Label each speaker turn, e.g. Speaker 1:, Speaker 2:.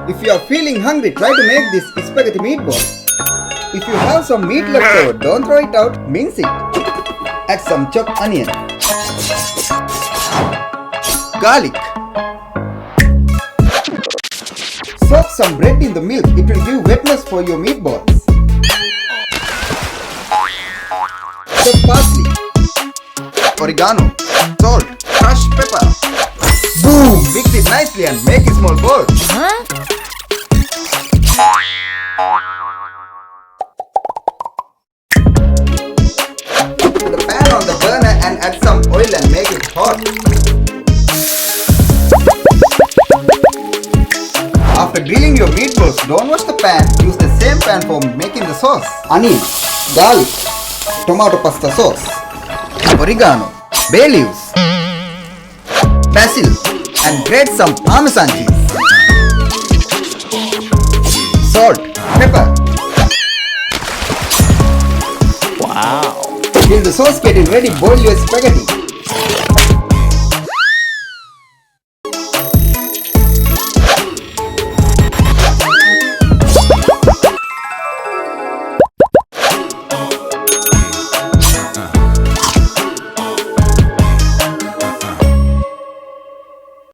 Speaker 1: If you are feeling hungry, try to make this spaghetti meatballs. If you have some meat left over, don't throw it out, mince it. Add some chopped onion, garlic. Soak some bread in the milk, it will give wetness for your meatballs. Chop parsley, oregano, salt, crushed pepper. Boom! Mix it nicely and make a small balls. Put the pan on the burner and add some oil and make it hot. After grilling your meatballs, don't wash the pan. Use the same pan for making the sauce. Onion, garlic, tomato pasta sauce, oregano, bay leaves, basil, and grate some Parmesan cheese. Salt, pepper. Wow! Till the sauce getting ready, boil your spaghetti.